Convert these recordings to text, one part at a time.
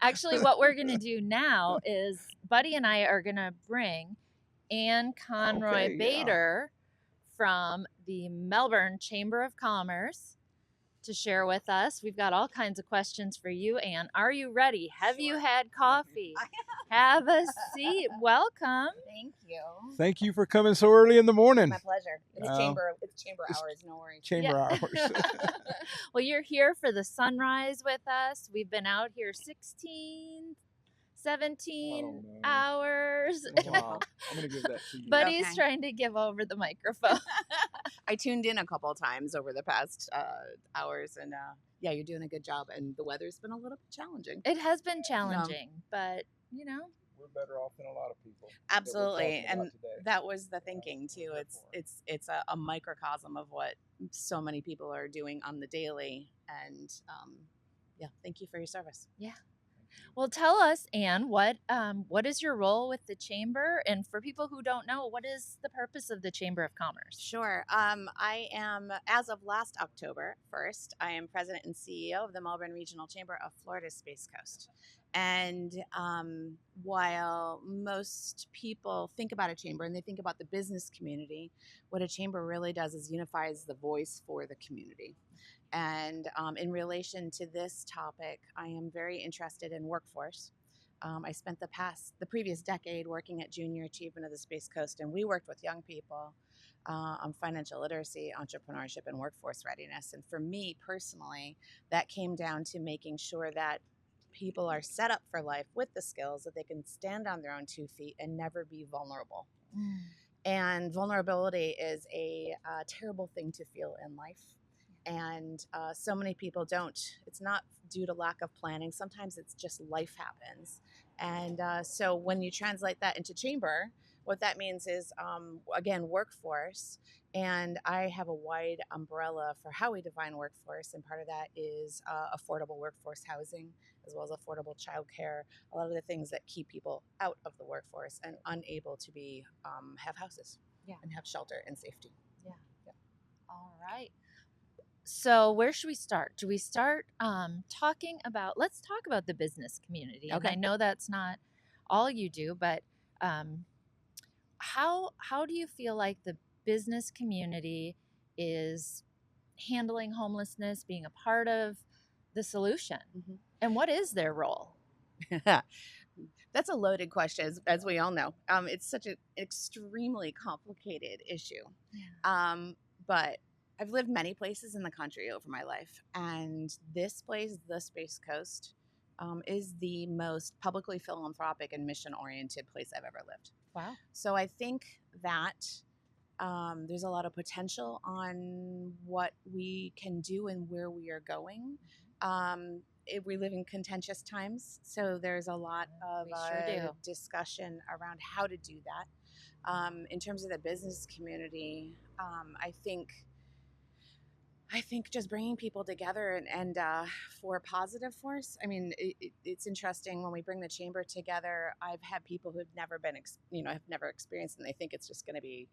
Actually, what we're going to do now is Buddy and I are going to bring Anne Conroy-Baiter from the Melbourne Chamber of Commerce to share with us. We've got all kinds of questions for you, Anne. Are you ready? Have you had coffee? Have a seat. Welcome. Thank you. Thank you for coming so early in the morning. My pleasure. It's chamber hours, no worries. Chamber hours. Well, you're here for the sunrise with us. We've been out here 16, 17 hours. Wow. I'm going to give that to you. Buddy's trying to give over the microphone. I tuned in a couple of times over the past hours, and yeah, you're doing a good job. And the weather's been a little bit challenging. It has been challenging, but you know, we're better off than a lot of people. Absolutely, and that was the thinking too. It's a microcosm of what so many people are doing on the daily, and yeah, thank you for your service. Yeah. Well, tell us, Anne, what is your role with the Chamber? And for people who don't know, what is the purpose of the Chamber of Commerce? Sure. I am, as of last October 1st, I am president and CEO of the Melbourne Regional Chamber of Florida's Space Coast. And while most people think about a chamber and they think about the business community, what a chamber really does is unifies the voice for the community. And in relation to this topic, I am very interested in workforce. I spent the previous decade working at Junior Achievement of the Space Coast, and we worked with young people on financial literacy, entrepreneurship, and workforce readiness. And for me personally, that came down to making sure that people are set up for life with the skills that they can stand on their own 2 feet and never be vulnerable. And vulnerability is a terrible thing to feel in life. And so many people don't. It's not due to lack of planning. Sometimes it's just life happens. And so when you translate that into chamber, what that means is, again, workforce. And I have a wide umbrella for how we define workforce. And part of that is affordable workforce housing, as well as affordable childcare, a lot of the things that keep people out of the workforce and unable to be have houses and have shelter and safety. Yeah. All right. So where should we start? Do we start talking about, let's talk about the business community. Okay. And I know that's not all you do, but how do you feel like the business community is handling homelessness, being a part of the solution? Mm-hmm. And what is their role? That's a loaded question, as we all know. It's such an extremely complicated issue. Yeah. But I've lived many places in the country over my life, and this place, the Space Coast, is the most publicly philanthropic and mission-oriented place I've ever lived. Wow. So I think that there's a lot of potential on what we can do and where we are going. We live in contentious times, so there's a lot of discussion around how to do that. In terms of the business community, I think just bringing people together and for a positive force. I mean, it's interesting when we bring the chamber together. I've had people who've never been, have never experienced, and they think it's just going to be,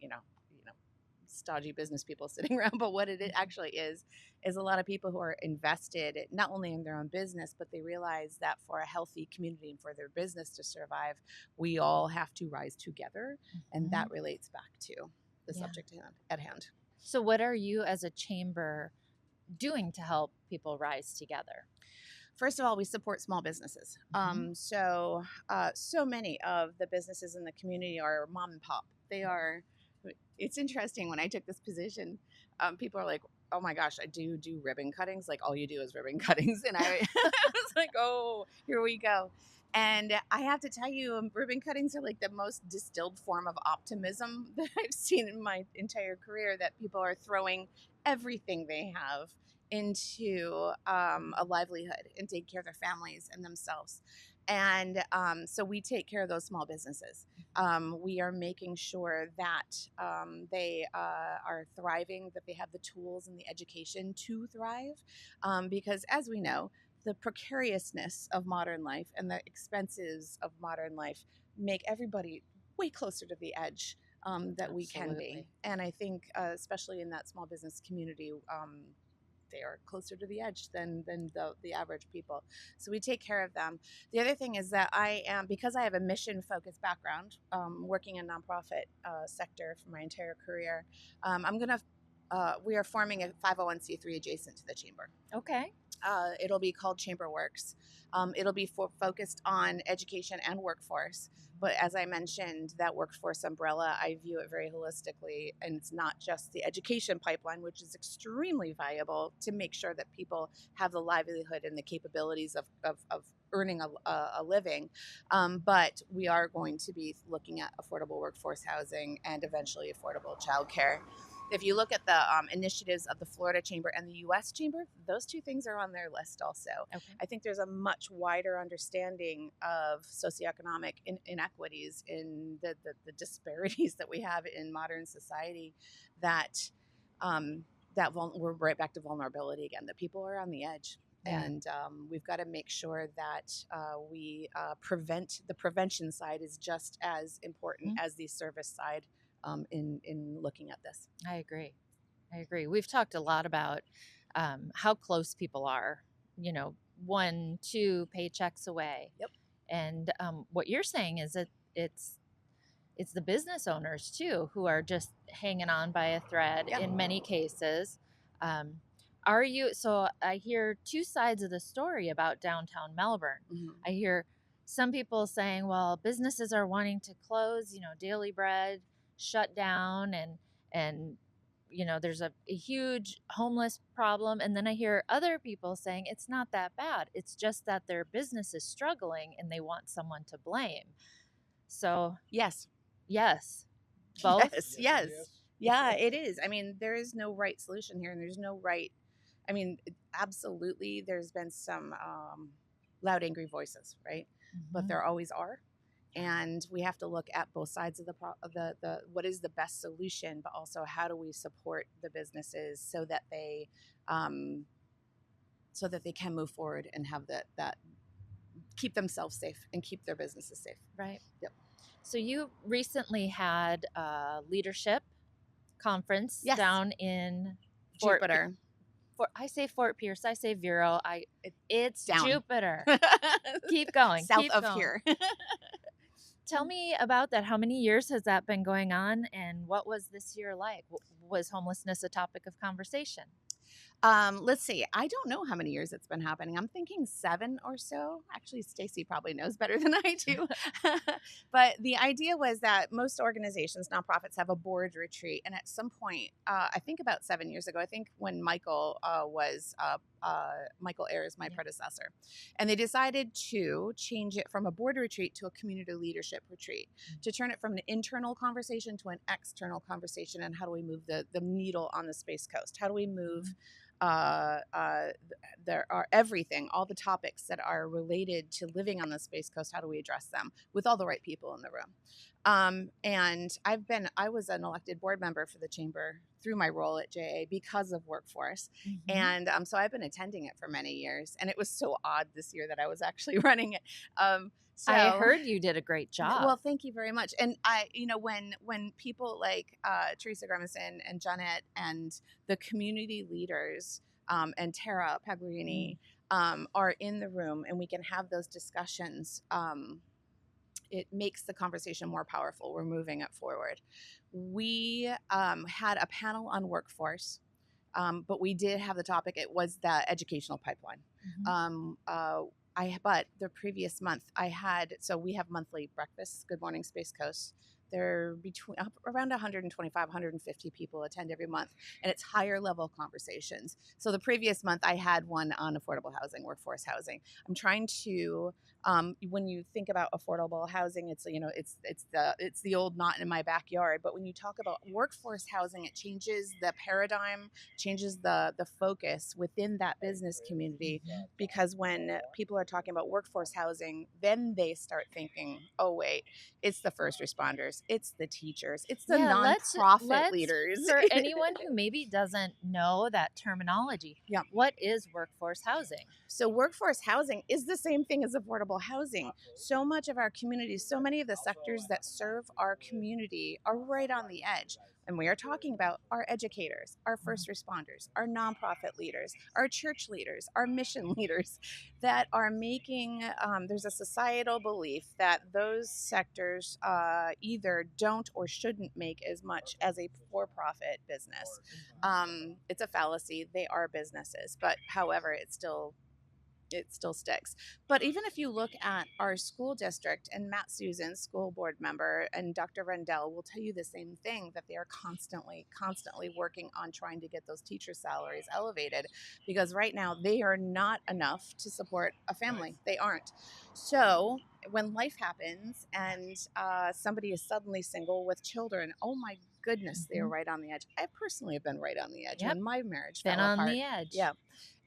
stodgy business people sitting around. But what it actually is a lot of people who are invested not only in their own business, but they realize that for a healthy community and for their business to survive, we all have to rise together, and that relates back to the subject at hand. So what are you as a chamber doing to help people rise together? First of all, we support small businesses. So many of the businesses in the community are mom and pop. It's interesting, when I took this position, people are like, oh my gosh, I do ribbon cuttings. Like, all you do is ribbon cuttings. And I was like, oh, here we go. And I have to tell you, ribbon cuttings are like the most distilled form of optimism that I've seen in my entire career, that people are throwing everything they have into a livelihood and take care of their families and themselves. And so we take care of those small businesses. We are making sure that they are thriving, that they have the tools and the education to thrive. Because as we know, the precariousness of modern life and the expenses of modern life make everybody way closer to the edge that we can be. And I think, especially in that small business community, they are closer to the edge than the average people. So we take care of them. The other thing is that because I have a mission focused background, working in nonprofit sector for my entire career, we are forming a 501c3 adjacent to the chamber. Okay. It'll be called Chamber Works. It'll be focused on education and workforce. But as I mentioned, that workforce umbrella, I view it very holistically. And it's not just the education pipeline, which is extremely valuable to make sure that people have the livelihood and the capabilities of earning a living. But we are going to be looking at affordable workforce housing and eventually affordable childcare. If you look at the initiatives of the Florida Chamber and the U.S. Chamber, those two things are on their list also. Okay. I think there's a much wider understanding of socioeconomic inequities in the disparities that we have in modern society that we're right back to vulnerability again, that people are on the edge. Yeah. And we've got to make sure that we prevent. The prevention side is just as important as the service side. In looking at this. I agree. We've talked a lot about how close people are, 1-2 paychecks away. Yep. And what you're saying is that it's the business owners too who are just hanging on by a thread in many cases. So I hear two sides of the story about downtown Melbourne. Mm-hmm. I hear some people saying, well, businesses are wanting to close, Daily Bread shut down and there's a huge homeless problem. And then I hear other people saying it's not that bad. It's just that their business is struggling and they want someone to blame. So yes. Both. Yes. Yeah, it is. I mean, there is no right solution here, and there's no right. I mean, absolutely, there's been some loud, angry voices, right? Mm-hmm. But there always are. And we have to look at both sides of the what is the best solution, but also how do we support the businesses so that they can move forward and have that keep themselves safe and keep their businesses safe. Right. Yep. So you recently had a leadership conference down in Jupiter. I say Fort Pierce. I say Vero. It's down. Jupiter. Keep going. South keep of going. here. Tell me about that. How many years has that been going on, and what was this year like? Was homelessness a topic of conversation? Let's see. I don't know how many years it's been happening. I'm thinking 7 or so. Actually, Stacy probably knows better than I do. But the idea was that most organizations, nonprofits, have a board retreat. And at some point, I think about 7 years ago, I think when Michael Ayers, my predecessor, and they decided to change it from a board retreat to a community leadership retreat, to turn it from an internal conversation to an external conversation. And how do we move the needle on the Space Coast? How do we move there are everything, all the topics that are related to living on the Space Coast. How do we address them with all the right people in the room? And I was an elected board member for the chamber through my role at JA because of workforce. Mm-hmm. And so I've been attending it for many years, and it was so odd this year that I was actually running it. So, I heard you did a great job. Well, thank you very much. And when people like Teresa Gremison and Janet and the community leaders and Tara Pagliarini are in the room, and we can have those discussions, it makes the conversation more powerful. We're moving it forward. We had a panel on workforce, but we did have the topic. It was the educational pipeline. Mm-hmm. But the previous month we have monthly breakfasts, Good Morning Space Coast. They're around 125, 150 people attend every month, and it's higher level conversations. So the previous month I had one on affordable housing, workforce housing. I'm trying to, when you think about affordable housing, it's the old not in my backyard. But when you talk about workforce housing, it changes the paradigm, changes the focus within that business community. Because when people are talking about workforce housing, then they start thinking, oh wait, it's the first responders. It's the teachers. It's the nonprofit leaders. For anyone who maybe doesn't know that terminology, what is workforce housing? So workforce housing is the same thing as affordable housing. So much of our community, so many of the sectors that serve our community are right on the edge. And we are talking about our educators, our first responders, our nonprofit leaders, our church leaders, our mission leaders that are making, there's a societal belief that those sectors either don't or shouldn't make as much as a for-profit business. It's a fallacy. They are businesses, but however, it still sticks. But even if you look at our school district, and Matt Susan, school board member, and Dr. Rendell will tell you the same thing, that they are constantly working on trying to get those teacher salaries elevated, because right now they are not enough to support a family. They aren't. So when life happens and somebody is suddenly single with children, oh my goodness, they are right on the edge. I personally have been right on the edge when my marriage fell apart. Been on the edge. Yeah.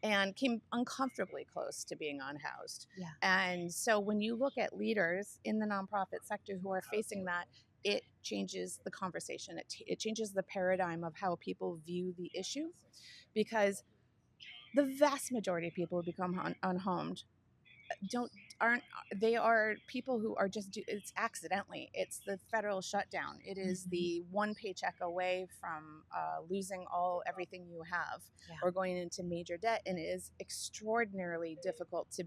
And came uncomfortably close to being unhoused. Yeah. And so when you look at leaders in the nonprofit sector who are facing that, it changes the conversation. It changes the paradigm of how people view the issue, because the vast majority of people who become unhomed they are people who are just it's accidentally. It's the federal shutdown. It is the one paycheck away from losing everything you have, or going into major debt, and it is extraordinarily difficult to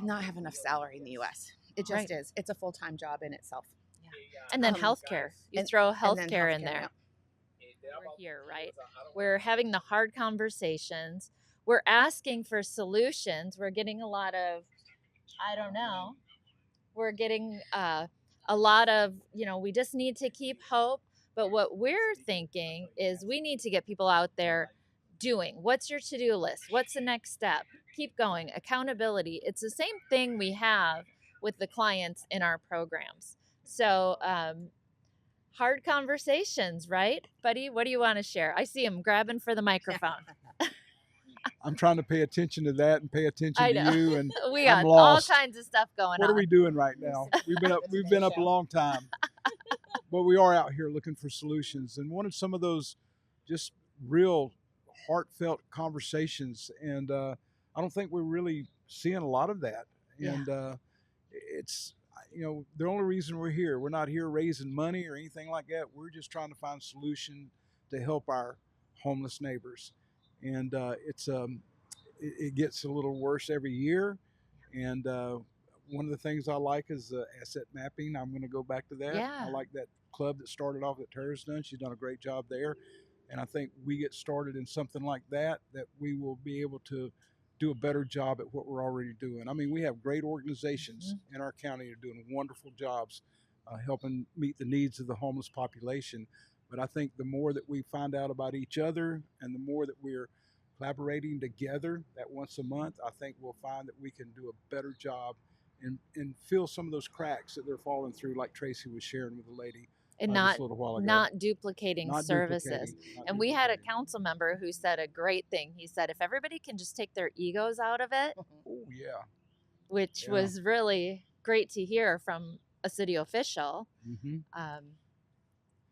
not have enough salary in the U.S. It just is. It's a full-time job in itself. Yeah. And then healthcare. You throw healthcare in there. Yeah. We're here, right? We're having the hard conversations. We're asking for solutions. We're getting a lot of, I don't know, we're getting a lot of, we just need to keep hope. But what we're thinking is we need to get people out there doing. What's your to-do list? What's the next step? Keep going. Accountability. It's the same thing we have with the clients in our programs. So, hard conversations, right? Buddy, what do you want to share? I see him grabbing for the microphone. I'm trying to pay attention to that and pay attention to you, and we got I'm lost. all kinds of stuff going on. What are we doing right now? We've been up a long time, but we are out here looking for solutions, and wanted some of those just real heartfelt conversations. And I don't think we're really seeing a lot of that. And it's, the only reason we're here, we're not here raising money or anything like that. We're just trying to find a solution to help our homeless neighbors. And it gets a little worse every year. And one of the things I like is asset mapping. I'm going to go back to that. Yeah. I like that club that started off that Tara's done. She's done a great job there. And I think we get started in something like that we will be able to do a better job at what we're already doing. I mean, we have great organizations in our county that are doing wonderful jobs helping meet the needs of the homeless population. But I think the more that we find out about each other and the more that we're collaborating together, that once a month, I think we'll find that we can do a better job and fill some of those cracks that they're falling through, like Tracy was sharing with the lady. And just a little while ago. not duplicating services. And we had a council member who said a great thing. He said, if everybody can just take their egos out of it, oh yeah, which was really great to hear from a city official.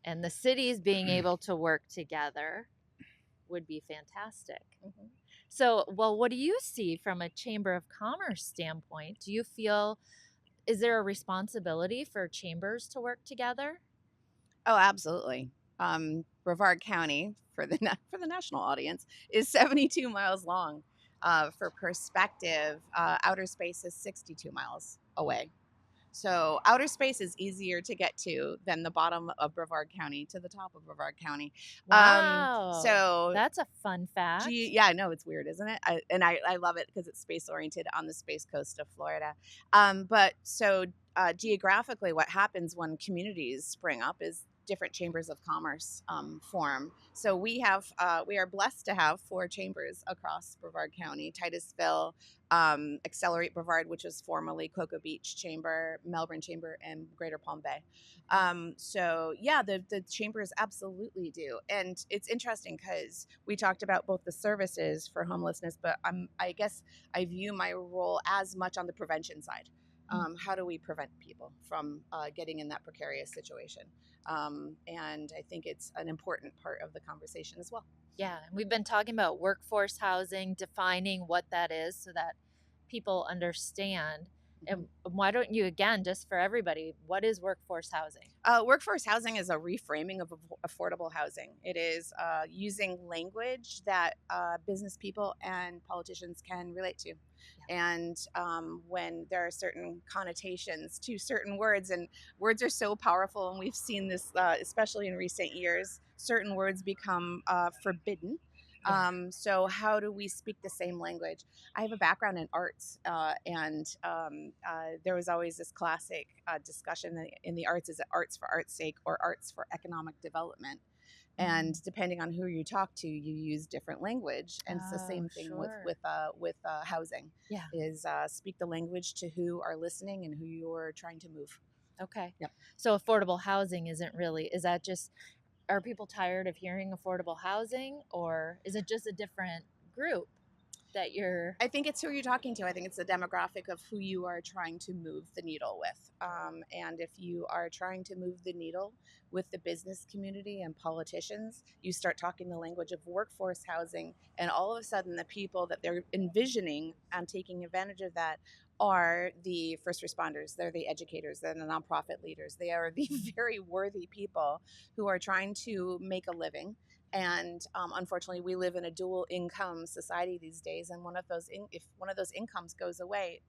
And the cities being able to work together would be fantastic. So, well, what do you see from a Chamber of Commerce standpoint? Do you feel, is there a responsibility for chambers to work together? Oh, absolutely. Brevard County, for the national audience, is 72 miles long. For perspective, outer space is 62 miles away. So outer space is easier to get to than the bottom of Brevard County to the top of Brevard County. Wow. So that's a fun fact. Yeah, I know, it's weird, isn't it? I love it because it's space oriented on the Space Coast of Florida. But so geographically, what happens when communities spring up is different chambers of commerce form. So we are blessed to have 4 chambers across Brevard County: Titusville, Accelerate Brevard, which was formerly Cocoa Beach Chamber, Melbourne Chamber, and Greater Palm Bay. So yeah, the chambers absolutely do. And it's interesting because we talked about both the services for homelessness, but I guess I view my role as much on the prevention side. How do we prevent people from getting in that precarious situation? And I think it's an important part of the conversation as well. Yeah, we've been talking about workforce housing, defining what that is so that people understand. And why don't you, again, just for everybody, what is workforce housing? Workforce housing is a reframing of affordable housing. It is using language that business people and politicians can relate to. And when there are certain connotations to certain words, and words are so powerful, and we've seen this, especially in recent years, certain words become forbidden. So how do we speak the same language? I have a background in arts, and there was always this classic discussion in the arts: is it arts for art's sake or arts for economic development? And depending on who you talk to, you use different language, and it's the same thing with housing. Yeah, is speak the language to who are listening and who you're trying to move. okay. Yep. So affordable housing isn't really, is that just, are people tired of hearing affordable housing, or is it just a different group that you're? I think it's who you're talking to. I think it's the demographic of who you are trying to move the needle with. And if you are trying to move the needle with the business community and politicians, you start talking the language of workforce housing, and all of a sudden the people that they're envisioning and taking advantage of that are the first responders, they're the educators, they're the nonprofit leaders, they are the very worthy people who are trying to make a living. And unfortunately, we live in a dual income society these days, and if one of those incomes goes away,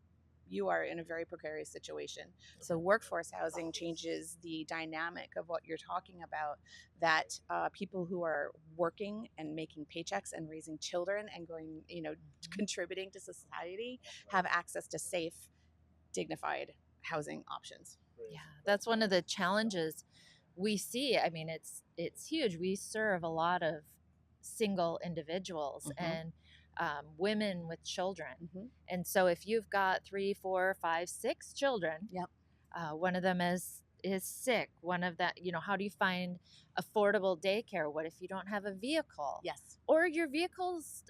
you are in a very precarious situation. So workforce housing changes the dynamic of what you're talking about, that people who are working and making paychecks and raising children and going, contributing to society have access to safe, dignified housing options. Yeah, that's one of the challenges we see. I mean, it's huge. We serve a lot of single individuals and women with children. And so if you've got 3, 4, 5, 6 children, one of them is sick, one of that, how do you find affordable daycare? What if you don't have a vehicle? Yes. Or your vehicle's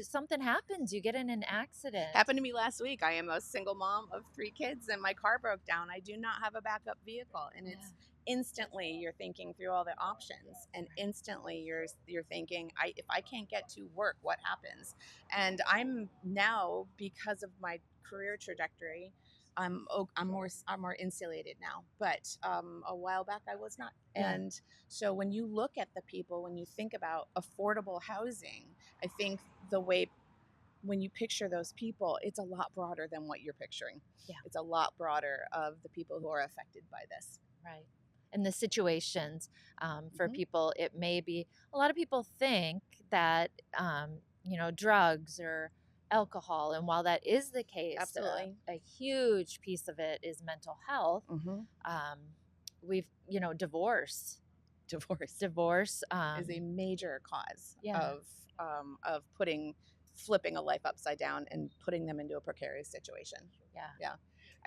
something happens, you get in an accident. Happened to me last week. I am a single mom of 3 kids, and my car broke down. I do not have a backup vehicle, and it's instantly you're thinking through all the options, and instantly you're thinking, if I can't get to work, what happens? And I'm now, because of my career trajectory, I'm more insulated now, but a while back I was not. And so when you look at the people, when you think about affordable housing, I think when you picture those people, it's a lot broader than what you're picturing. It's a lot broader of the people who are affected by this. Right. And the situations for people, it may be, a lot of people think that, drugs or alcohol, and while that is the case, absolutely, a huge piece of it is mental health. We've, divorce is a major cause of flipping a life upside down and putting them into a precarious situation.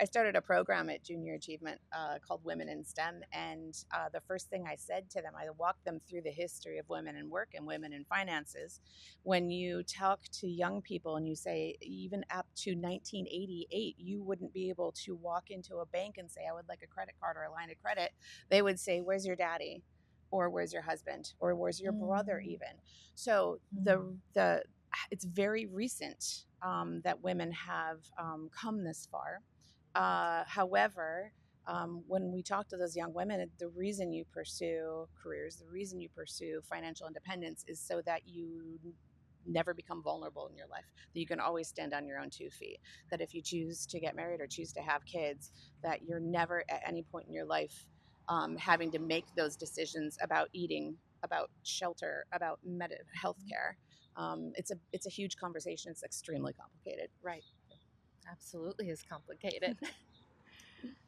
I started a program at Junior Achievement called Women in STEM, and the first thing I said to them, I walked them through the history of women in work and women in finances. When you talk to young people and you say, even up to 1988, you wouldn't be able to walk into a bank and say, I would like a credit card or a line of credit. They would say, where's your daddy? Or where's your husband? Or where's your brother even? So it's very recent that women have come this far. However, when we talk to those young women, the reason you pursue careers, the reason you pursue financial independence is so that you never become vulnerable in your life, that you can always stand on your own 2 feet, that if you choose to get married or choose to have kids, that you're never at any point in your life having to make those decisions about eating, about shelter, about health care. It's a huge conversation. It's extremely complicated. Right. Absolutely is complicated.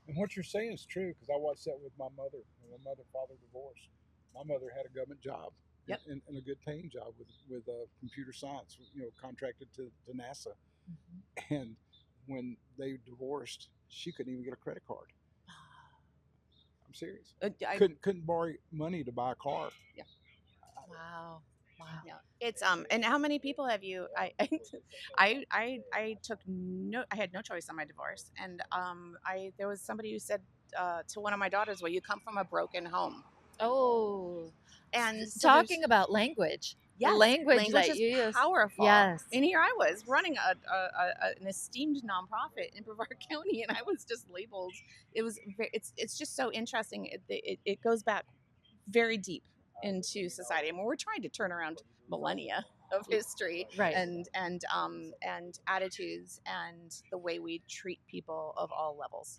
And what you're saying is true, because I watched that with my mother. When my mother and father divorced, my mother had a government job, and a good paying job with computer science, contracted to NASA. And when they divorced, she couldn't even get a credit card. I'm serious. Couldn't borrow money to buy a car. Wow. Yeah. It's and how many people have you? I had no choice on my divorce, and there was somebody who said to one of my daughters, "Well, you come from a broken home." Oh, and so talking about language. Yes, language that is you use. powerful. Yes. And here I was running an esteemed nonprofit in Brevard County, and I was just labeled. It's just so interesting. It goes back very deep into society. I mean, we're trying to turn around millennia of history, Right. and attitudes and the way we treat people of all levels.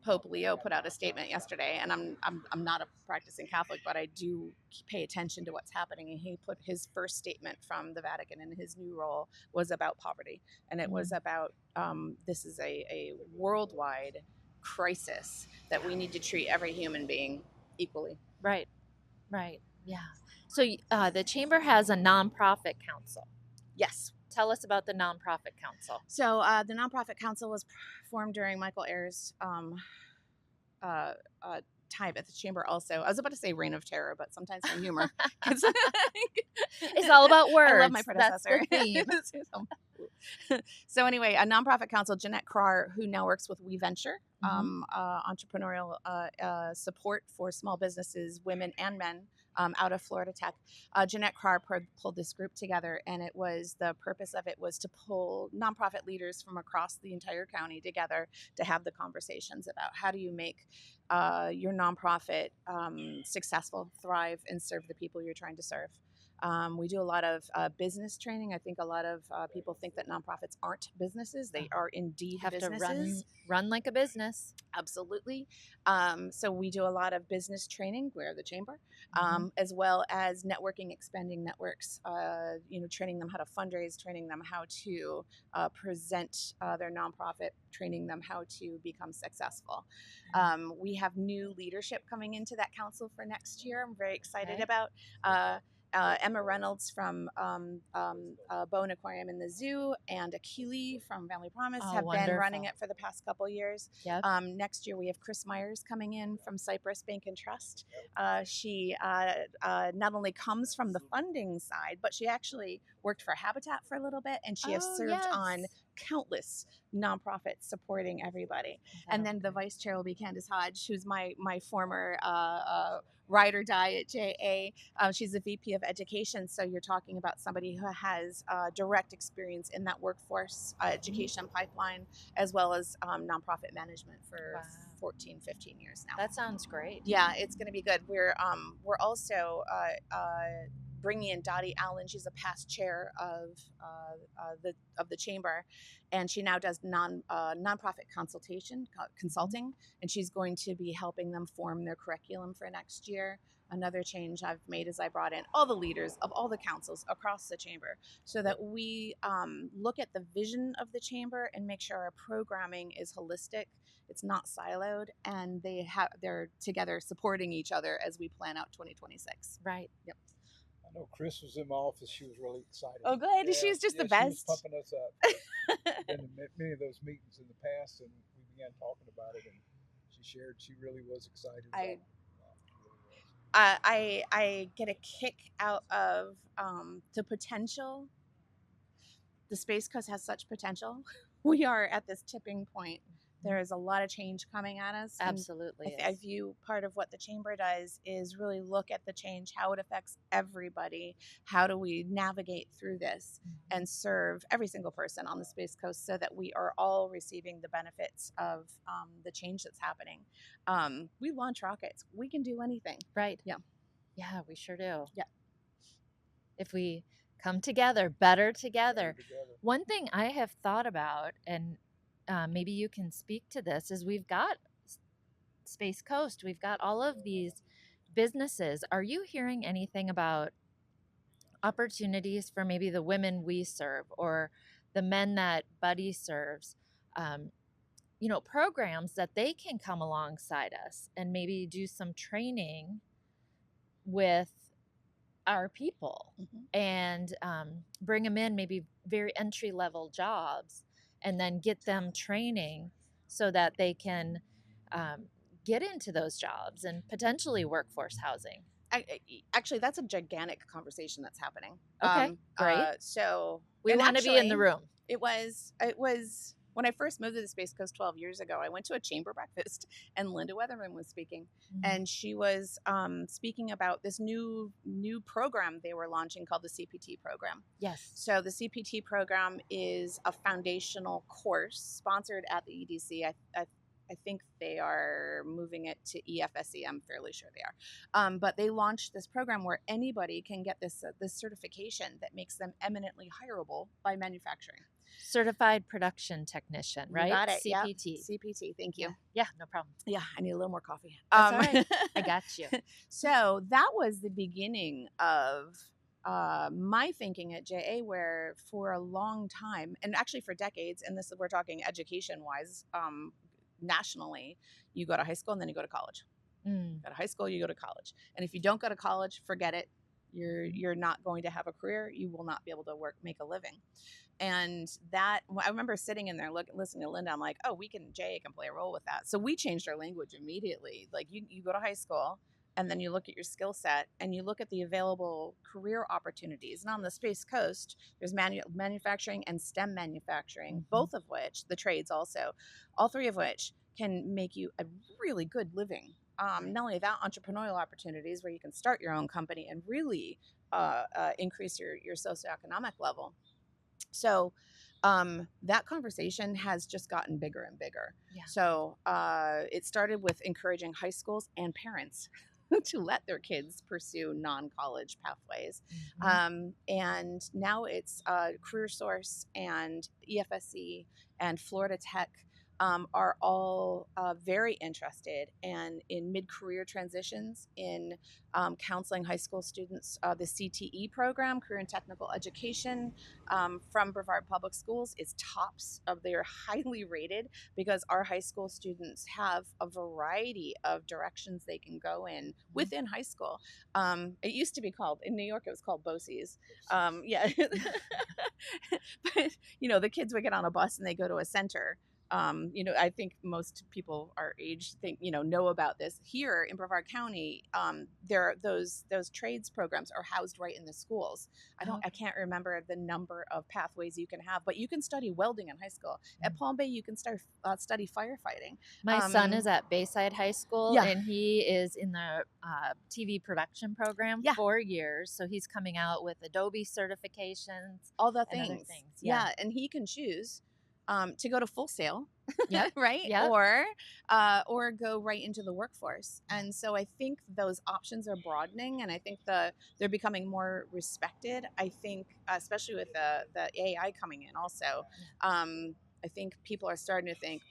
Pope Leo put out a statement yesterday, and I'm not a practicing Catholic, but I do pay attention to what's happening. And he put his first statement from the Vatican in his new role was about poverty, and it was about this is a worldwide crisis that we need to treat every human being equally. Right. Yeah. So the chamber has a nonprofit council. Yes. Tell us about the nonprofit council. So the nonprofit council was formed during Michael Ayer's time at the chamber. Also, I was about to say reign of terror, but sometimes my humor. It's all about words. I love my predecessor. That's the theme. So anyway, a nonprofit council, Jeanette Carr, who now works with We Venture, entrepreneurial support for small businesses, women and men, out of Florida Tech. Jeanette Carr pulled this group together, and the purpose of it was to pull nonprofit leaders from across the entire county together to have the conversations about how do you make your nonprofit successful, thrive, and serve the people you're trying to serve. We do a lot of business training. I think a lot of people think that nonprofits aren't businesses. They are indeed businesses. To run like a business. Absolutely. So we do a lot of business training. We're the chamber, as well as networking, expanding networks. Training them how to fundraise, training them how to present their nonprofit, training them how to become successful. We have new leadership coming into that council for next year. I'm very excited about. Emma Reynolds from Bowen Aquarium in the Zoo, and Akili from Family Promise have been running it for the past couple years. Yep. Next year we have Chris Myers coming in from Cypress Bank and Trust. She not only comes from the funding side, but she actually worked for Habitat for a little bit, and she has served on countless nonprofits supporting everybody. And then the vice chair will be Candace Hodge, who's my former ride or die at JA. She's the VP of Education, so you're talking about somebody who has direct experience in that workforce education pipeline, as well as nonprofit management for 14, 15 years now. That sounds great. Yeah, it's going to be good. We're also bringing in Dottie Allen. She's a past chair of the chamber, and she now does nonprofit consulting, and she's going to be helping them form their curriculum for next year. Another change I've made is I brought in all the leaders of all the councils across the chamber, so that we look at the vision of the chamber and make sure our programming is holistic. It's not siloed, and they're together supporting each other as we plan out 2026. Right. Yep. I know Chris was in my office. She was really excited. Oh, good. Yeah, she's just the best. She was pumping us up. Been in many of those meetings in the past, and we began talking about it, and she shared she really was excited. I get a kick out of the potential. The Space Coast has such potential. We are at this tipping point. There is a lot of change coming at us. Absolutely. I view part of what the chamber does is really look at the change, how it affects everybody. How do we navigate through this and serve every single person on the Space Coast so that we are all receiving the benefits of the change that's happening. We launch rockets. We can do anything. Right. Yeah. Yeah, we sure do. Yeah. If we come together, better together. One thing I have thought about, and maybe you can speak to this, is we've got Space Coast. We've got all of these businesses. Are you hearing anything about opportunities for maybe the women we serve or the men that Buddy serves? Programs that they can come alongside us and maybe do some training with our people and bring them in, maybe very entry-level jobs, and then get them training so that they can get into those jobs and potentially workforce housing. Actually, that's a gigantic conversation that's happening. Okay, great. So we want to be in the room. It was When I first moved to the Space Coast 12 years ago, I went to a chamber breakfast and Linda Weatherman was speaking. And she was speaking about this new program they were launching called the CPT program. Yes. So the CPT program is a foundational course sponsored at the EDC. I think they are moving it to EFSE. I'm fairly sure they are. But they launched this program where anybody can get this certification that makes them eminently hireable by manufacturing. Certified Production Technician, right? You got it. CPT. Yep. CPT. Thank you. Yeah, no problem. Yeah, I need a little more coffee. That's all right. I got you. So that was the beginning of my thinking at JA, where for a long time, and actually for decades, and this we're talking education-wise, nationally, you go to high school and then you go to college. Go to high school, you go to college, and if you don't go to college, forget it. You're not going to have a career. You will not be able to make a living. And that, I remember sitting in there listening to Linda. I'm like, oh, JA can play a role with that. So we changed our language immediately. Like you go to high school and then you look at your skill set and you look at the available career opportunities. And on the Space Coast, there's manufacturing and STEM manufacturing, both of which, the trades also, all three of which can make you a really good living. Not only that, entrepreneurial opportunities where you can start your own company and really increase your socioeconomic level. So that conversation has just gotten bigger and bigger. Yeah. So it started with encouraging high schools and parents to let their kids pursue non-college pathways. And now it's CareerSource and EFSE and Florida Tech are all very interested in mid-career transitions, in counseling high school students. The CTE program, Career and Technical Education, from Brevard Public Schools is tops of their highly rated, because our high school students have a variety of directions they can go in within high school. It used to be called, in New York, it was called BOCES. Yeah. But, the kids would get on a bus and they go to a center. I think most people our age know about this. Here in Brevard County, there are those trades programs are housed right in the schools. I can't remember the number of pathways you can have, but you can study welding in high school. At Palm Bay, you can study firefighting. My son is at Bayside High School, and he is in the TV production program 4 years. So he's coming out with Adobe certifications, all the things. Yeah, and he can choose to go to Full Sail, right? Yep. Or go right into the workforce. And so I think those options are broadening, and I think they're becoming more respected. I think, especially with the AI coming in also, I think people are starting to think,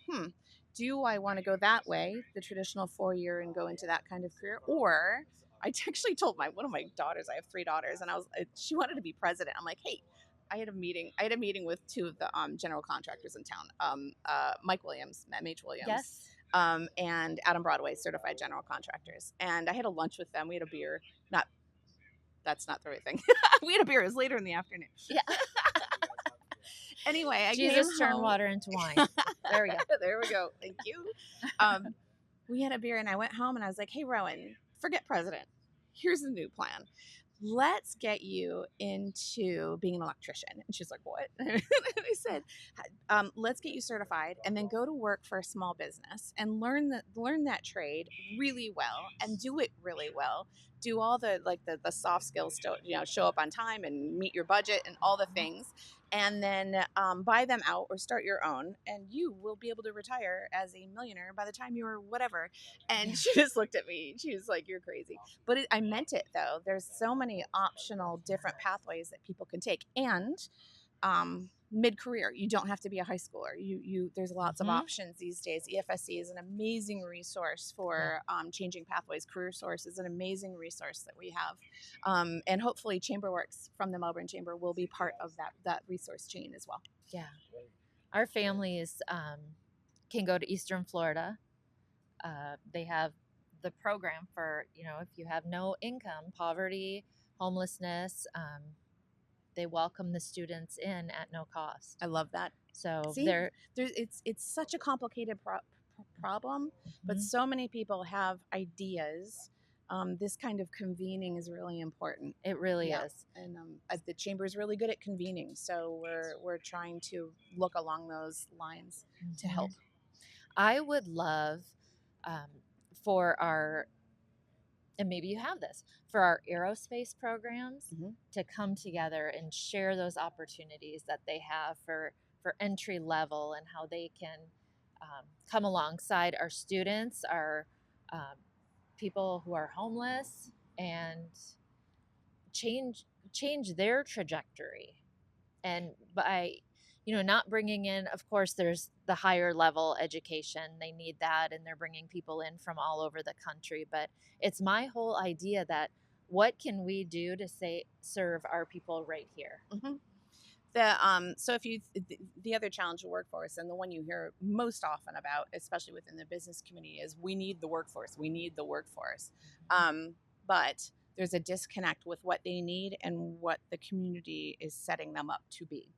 do I want to go that way, the traditional 4-year, and go into that kind of career? Or I actually told one of my daughters, I have 3 daughters, and she wanted to be president. I'm like, hey, I had a meeting with 2 of the general contractors in town, Mike Williams, MH Williams, yes, and Adam Broadway, certified general contractors. And I had a lunch with them. We had a beer. That's not the right thing. We had a beer. It was later in the afternoon. Yeah. Anyway, I Jesus turned water into wine. There we go. There we go. Thank you. We had a beer, and I went home, and I was like, hey, Rowan, forget president. Here's the new plan. Let's get you into being an electrician. And she's like, what? And I said, let's get you certified and then go to work for a small business and learn that trade really well and do it really well. Do all the soft skills to, show up on time and meet your budget and all the things. And then buy them out or start your own, and you will be able to retire as a millionaire by the time you're whatever. And she just looked at me. She was like, you're crazy. But I meant it, though. There's so many optional different pathways that people can take. And mid-career, you don't have to be a high schooler. There's lots of options these days. EFSE is an amazing resource for changing pathways. CareerSource is an amazing resource that we have, and hopefully ChamberWorks from the Melbourne Chamber will be part of that resource chain as well. Yeah, our families can go to Eastern Florida. They have the program for if you have no income, poverty, homelessness. They welcome the students in at no cost. I love that. So it's such a complicated problem, but so many people have ideas this kind of convening is really important. It really is. And the chamber is really good at convening, so we're trying to look along those lines to help. I would love for our, and maybe you have this, for our aerospace programs to come together and share those opportunities that they have for entry level, and how they can come alongside our students, our people who are homeless, and change their trajectory. And by not bringing in, of course, there's the higher level education, they need that, and they're bringing people in from all over the country, but it's my whole idea that what can we do to serve our people right here. So if you the other challenge of workforce, and the one you hear most often about, especially within the business community, is we need the workforce. But there's a disconnect with what they need and what the community is setting them up to be.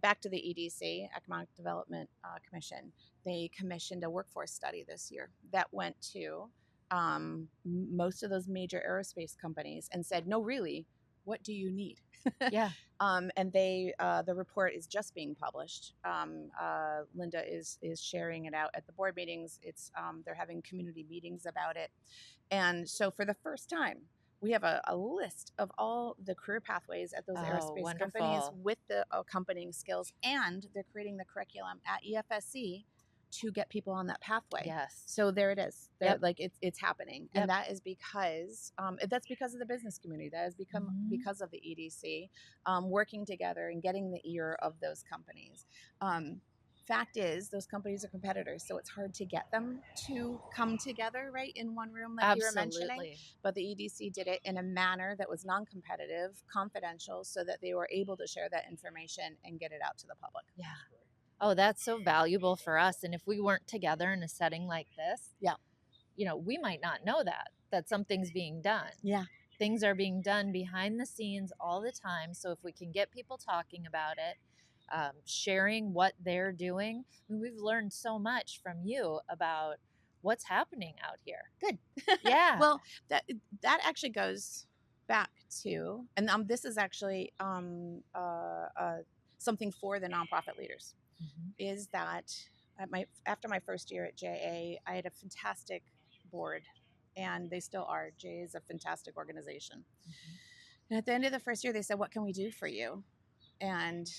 Back to the EDC, Economic Development Commission, they commissioned a workforce study this year that went to most of those major aerospace companies and said, no, really, what do you need? Yeah. And they the report is just being published. Linda is sharing it out at the board meetings. It's they're having community meetings about it. And so for the first time, we have a list of all the career pathways at those aerospace companies with the accompanying skills, and they're creating the curriculum at EFSC to get people on that pathway. Yes. So there it is. Yep. Like it's happening. Yep. And that is because that's because of the business community. That has become because of the EDC working together and getting the ear of those companies. Fact is, those companies are competitors, so it's hard to get them to come together, right, in one room, like you were mentioning. But the EDC did it in a manner that was non-competitive, confidential, so that they were able to share that information and get it out to the public. Yeah. Oh, that's so valuable for us. And if we weren't together in a setting like this, we might not know that something's being done. Yeah. Things are being done behind the scenes all the time. So if we can get people talking about it, sharing what they're doing, we've learned so much from you about what's happening out here. Good. Yeah. Well, that actually goes back to, and this is actually something for the nonprofit leaders, is that after my first year at JA, I had a fantastic board, and they still are. JA is a fantastic organization. And at the end of the first year, they said, "What can we do for you?" And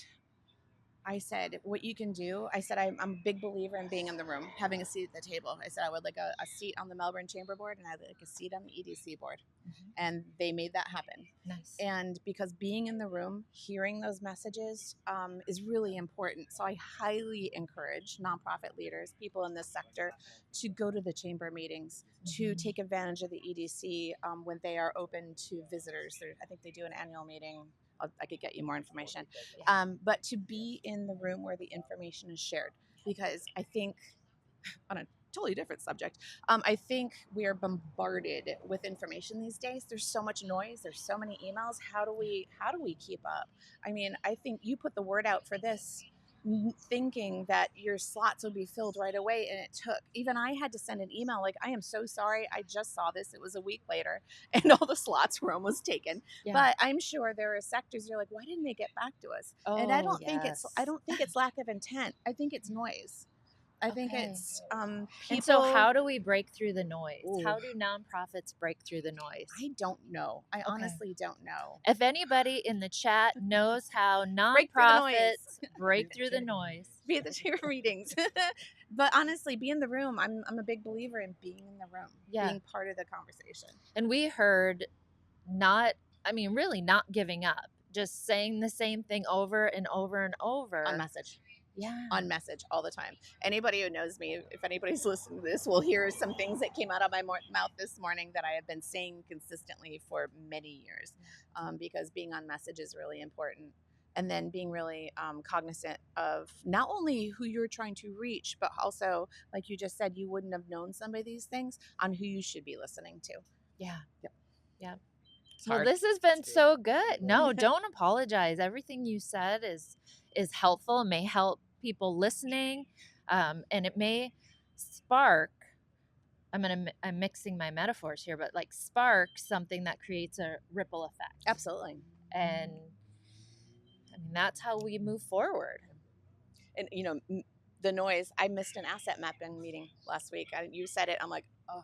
I said, what you can do, I said, I'm a big believer in being in the room, having a seat at the table. I said, I would like a seat on the Melbourne Chamber Board, and I'd like a seat on the EDC board. And they made that happen. Nice. And because being in the room, hearing those messages is really important. So I highly encourage nonprofit leaders, people in this sector, to go to the chamber meetings, to take advantage of the EDC when they are open to visitors. I think they do an annual meeting. I could get you more information. But to be in the room where the information is shared, because I think, on a totally different subject, I think we are bombarded with information these days. There's so much noise. There's so many emails. How do we keep up? I mean, I think you put the word out for this thinking that your slots would be filled right away, and it took, even I had to send an email like, I am so sorry, I just saw this, it was a week later and all the slots were almost taken. But I'm sure there are sectors you're like, why didn't they get back to us? And I don't think it's lack of intent. I think it's noise. I think it's people. And so how do we break through the noise? How do nonprofits break through the noise? I don't know. I honestly don't know. If anybody in the chat knows how nonprofits break through the noise, be at the chamber meetings. But honestly, be in the room. I'm a big believer in being in the room, being part of the conversation. And we heard really not giving up, just saying the same thing over and over and over. On message. On message all the time. Anybody who knows me, if anybody's listening to this, will hear some things that came out of my mouth this morning that I have been saying consistently for many years, because being on message is really important. And then being really cognizant of not only who you're trying to reach, but also, like you just said, you wouldn't have known some of these things, on who you should be listening to. Yeah. Well, this has been so good. No, don't apologize. Everything you said is helpful and may help people listening, and it may spark I'm mixing my metaphors here, but like spark something that creates a ripple effect. Absolutely. And I mean, that's how we move forward. And, you know, the noise, I missed an asset mapping meeting last week. You said it. I'm like, oh,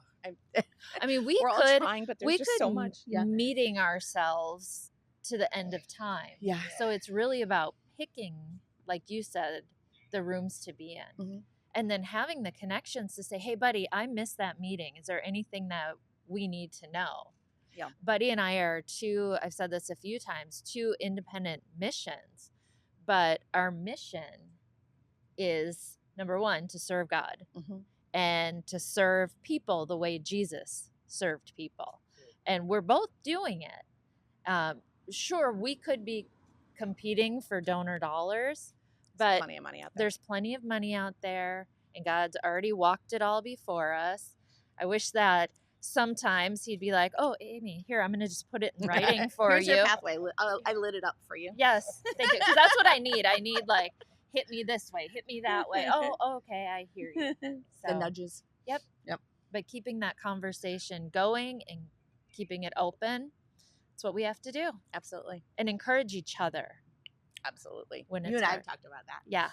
I mean, we're all trying, but there's just so much. Yeah. Meeting ourselves to the end of time. Yeah. So it's really about picking, like you said, the rooms to be in. Mm-hmm. And then having the connections to say, hey, buddy, I missed that meeting. Is there anything that we need to know? Yeah. Buddy and I are I've said this a few times, two independent missions. But our mission is, number one, to serve God and to serve people the way Jesus served people. And we're both doing it. Sure, we could be competing for donor dollars, but plenty of money out there. There's plenty of money out there, and God's already walked it all before us. I wish that sometimes he'd be like, oh, Amy, here, I'm going to just put it in writing for Here's you. Your pathway. I lit it up for you. Yes, thank you. Because that's what I need. I need, like, hit me this way, hit me that way. Oh, okay, I hear you. The nudges. Yep. But keeping that conversation going and keeping it open, that's what we have to do. Absolutely. And encourage each other. Absolutely. When you and I have talked about that. Yeah.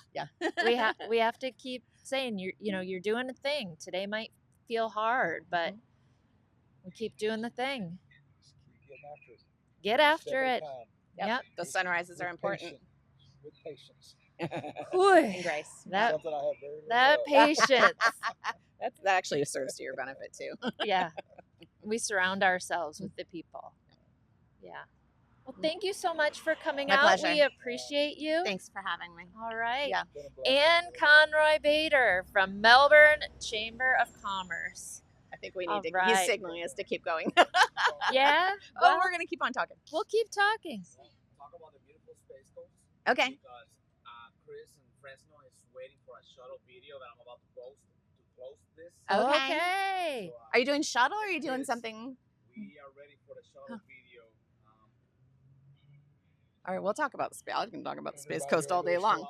We have to keep saying you're doing a thing. Today might feel hard, but we keep doing the thing. Get after it. Yep. Those sunrises are important. With patience. And grace. That patience. That actually serves to your benefit too. Yeah. We surround ourselves with the people. Yeah. Well, thank you so much for coming out. Pleasure. We appreciate you. Thanks for having me. All right. Yeah. And Conroy-Baiter from Melbourne Chamber of Commerce. I think we need to. Right. He's signaling us to keep going. Yeah. Well, we're gonna keep on talking. We'll keep talking. Talk about the beautiful Space Coast. Okay. Because Chris in Fresno is waiting for a shuttle video that I'm about to post to close this. Okay. So, are you doing shuttle or are you doing something? We are ready for the shuttle video. All right, we'll talk about the space. I can talk about the Space Coast all day long.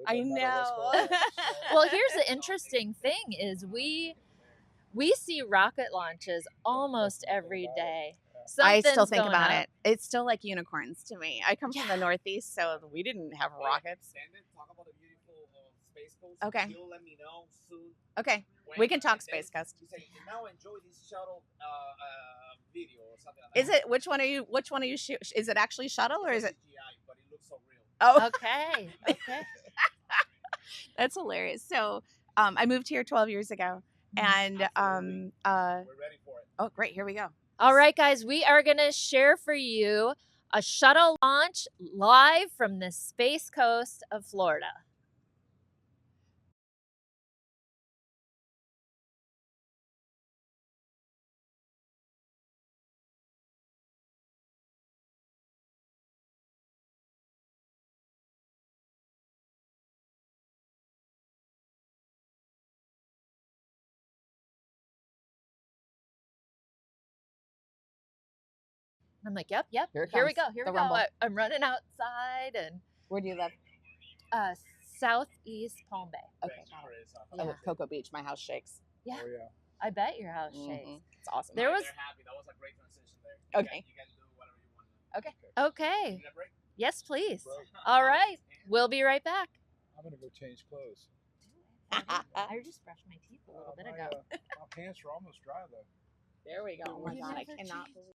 I know. Well, here's the interesting thing: is we see rocket launches almost every day. I still think about it. It's still like unicorns to me. I come from the Northeast, so we didn't have rockets. Talk about the beautiful Space Coast. Okay. You'll let me know soon. Okay. We can talk Space Coast. You say, now enjoy this shuttle video or something like that. Is it? Which one are you? Is it actually shuttle or is it? CGI, but it looks so real. Oh. Okay. That's hilarious. So, I moved here 12 years ago, and we're ready for it. Oh, great! Here we go. All right, guys, we are going to share for you a shuttle launch live from the Space Coast of Florida. I'm like, yep. Here we go. Here we go. I'm running outside, and where do you live? Southeast Palm Bay. Okay. Cocoa Beach. My house shakes. Yeah. Oh, yeah. I bet your house shakes. It's awesome. They're happy. That was a great transition there. Okay. You guys do whatever you want. Okay. Need a break? Yes, please. All right. We'll be right back. I'm gonna go change clothes. I just brushed my teeth a little bit ago. My pants are almost dry though. There we go. Oh my God, I cannot believe